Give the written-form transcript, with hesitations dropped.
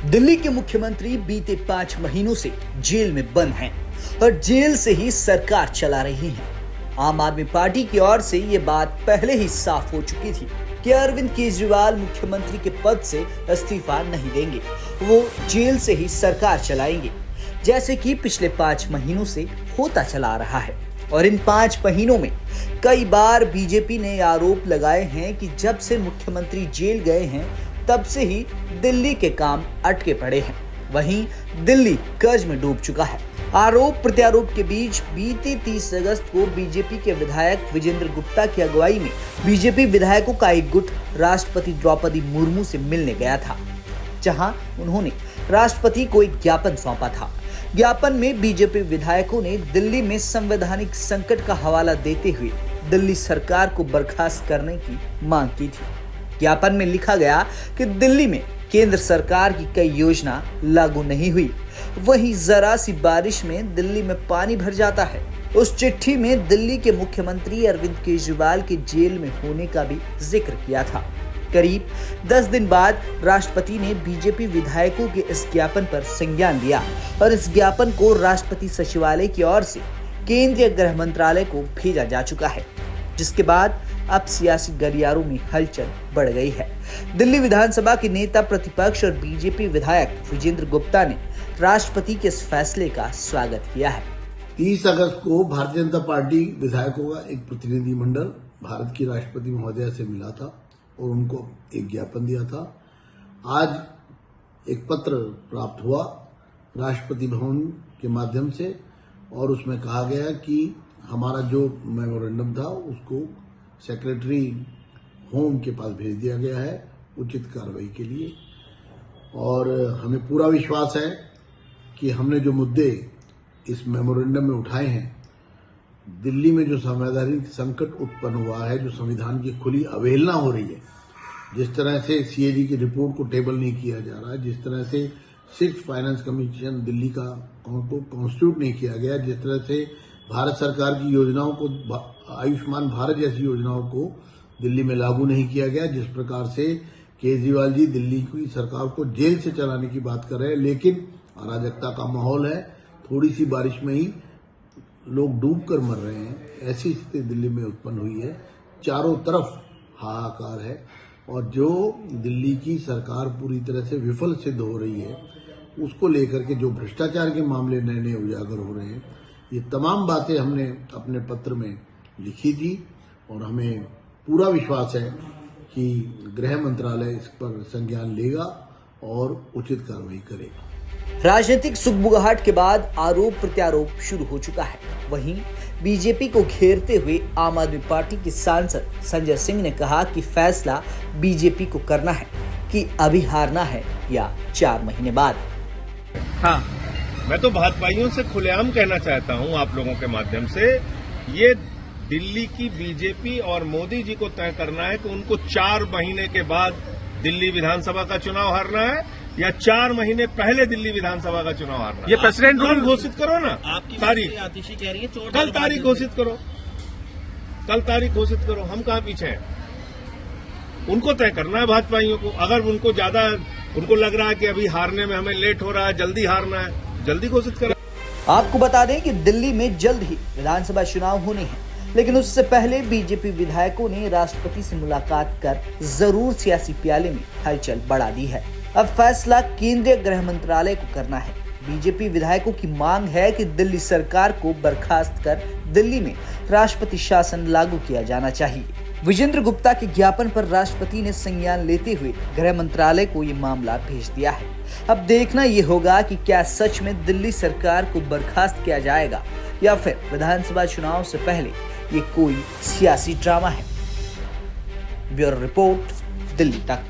दिल्ली के मुख्यमंत्री बीते 5 महीनों से जेल में बंद हैं और जेल से ही सरकार चला रही हैं। आम आदमी पार्टी की ओर से ये बात पहले ही साफ हो चुकी थी कि अरविंद केजरीवाल मुख्यमंत्री के पद से इस्तीफा नहीं देंगे, वो जेल से ही सरकार चलाएंगे, जैसे कि पिछले 5 महीनों से होता चला रहा है। और इन 5 महीनों में कई बार बीजेपी ने आरोप लगाए हैं कि जब से मुख्यमंत्री जेल गए हैं तब से ही दिल्ली के काम अटके पड़े हैं। वहीं दिल्ली कर्ज में डूब चुका है। आरोप प्रत्यारोप के बीच बीती 30 अगस्त को बीजेपी के विधायक विजेंद्र गुप्ता की अगुवाई में बीजेपी विधायकों का एक गुट राष्ट्रपति द्रौपदी मुर्मू से मिलने गया था, जहां उन्होंने राष्ट्रपति को एक ज्ञापन सौंपा था। ज्ञापन में बीजेपी विधायकों ने दिल्ली में संवैधानिक संकट का हवाला देते हुए दिल्ली सरकार को बर्खास्त करने की मांग की थी। ज्ञापन में लिखा गया कि दिल्ली में केंद्र सरकार की कई योजना लागू नहीं हुई, वहीं जरा सी बारिश में दिल्ली में पानी भर जाता है। उस चिट्ठी में दिल्ली के मुख्यमंत्री अरविंद केजरीवाल के जेल में होने का भी जिक्र किया था। करीब 10 दिन बाद राष्ट्रपति ने बीजेपी विधायकों के इस ज्ञापन पर संज्ञान लिया और इस ज्ञापन को राष्ट्रपति सचिवालय की ओर से केंद्रीय गृह मंत्रालय को भेजा जा चुका है, जिसके बाद अब सियासी गलियारों में हलचल बढ़ गई है। दिल्ली विधानसभा के नेता प्रतिपक्ष और बीजेपी विधायक विजेंद्र गुप्ता ने राष्ट्रपति के इस फैसले का स्वागत किया है। 30 अगस्त को भारतीय जनता पार्टी विधायकों का एक प्रतिनिधि मंडल भारत की राष्ट्रपति महोदया से मिला था और उनको एक ज्ञापन दिया था। आज एक पत्र प्राप्त हुआ राष्ट्रपति भवन के माध्यम से और उसमें कहा गया कि हमारा जो मेमोरेंडम था उसको सेक्रेटरी होम के पास भेज दिया गया है उचित कार्रवाई के लिए। और हमें पूरा विश्वास है कि हमने जो मुद्दे इस मेमोरेंडम में उठाए हैं, दिल्ली में जो संवैधानिक संकट उत्पन्न हुआ है, जो संविधान की खुली अवहेलना हो रही है, जिस तरह से सीएजी की रिपोर्ट को टेबल नहीं किया जा रहा है, जिस तरह से 6th फाइनेंस कमीशन दिल्ली का कॉन्स्टिट्यूट नहीं किया गया, जिस तरह से भारत सरकार की योजनाओं को, आयुष्मान भारत जैसी योजनाओं को दिल्ली में लागू नहीं किया गया, जिस प्रकार से केजरीवाल जी दिल्ली की सरकार को जेल से चलाने की बात कर रहे हैं, लेकिन अराजकता का माहौल है, थोड़ी सी बारिश में ही लोग डूब कर मर रहे हैं, ऐसी स्थिति दिल्ली में उत्पन्न हुई है। चारों तरफ हाहाकार है और जो दिल्ली की सरकार पूरी तरह से विफल सिद्ध हो रही है, उसको लेकर के जो भ्रष्टाचार के मामले नए नए उजागर हो रहे हैं, ये तमाम बातें हमने अपने पत्र में लिखी थी और हमें पूरा विश्वास है कि गृह मंत्रालय इस पर संज्ञान लेगा और उचित कार्रवाई करेगा। राजनीतिक सुगबुगाहट के बाद आरोप प्रत्यारोप शुरू हो चुका है। वहीं बीजेपी को घेरते हुए आम आदमी पार्टी के सांसद संजय सिंह ने कहा कि फैसला बीजेपी को करना है कि अभी हारना है या 4 महीने बाद। हाँ, मैं तो भाजपाइयों से खुलेआम कहना चाहता हूं आप लोगों के माध्यम से, ये दिल्ली की बीजेपी और मोदी जी को तय करना है कि उनको 4 महीने के बाद दिल्ली विधानसभा का चुनाव हारना है या 4 महीने पहले दिल्ली विधानसभा का चुनाव हारना है। ये प्रेसिडेंट रूल घोषित करो ना, तारीख आतिशी कह रही है, कल तारीख घोषित करो, कल तारीख घोषित करो, हम कहाँ पीछे हैं। उनको तय करना है भाजपाइयों को। अगर उनको ज्यादा उनको लग रहा है कि अभी हारने में हमें लेट हो रहा है, जल्दी हारना है, जल्दी घोषित करें। आपको बता दें कि दिल्ली में जल्द ही विधानसभा चुनाव होने हैं, लेकिन उससे पहले बीजेपी विधायकों ने राष्ट्रपति से मुलाकात कर जरूर सियासी प्याले में हलचल बढ़ा दी है। अब फैसला केंद्रीय गृह मंत्रालय को करना है। बीजेपी विधायकों की मांग है कि दिल्ली सरकार को बर्खास्त कर दिल्ली में राष्ट्रपति शासन लागू किया जाना चाहिए। विजेंद्र गुप्ता के ज्ञापन पर राष्ट्रपति ने संज्ञान लेते हुए गृह मंत्रालय को ये मामला भेज दिया है। अब देखना ये होगा कि क्या सच में दिल्ली सरकार को बर्खास्त किया जाएगा या फिर विधानसभा चुनाव से पहले ये कोई सियासी ड्रामा है। ब्यूरो रिपोर्ट, दिल्ली तक।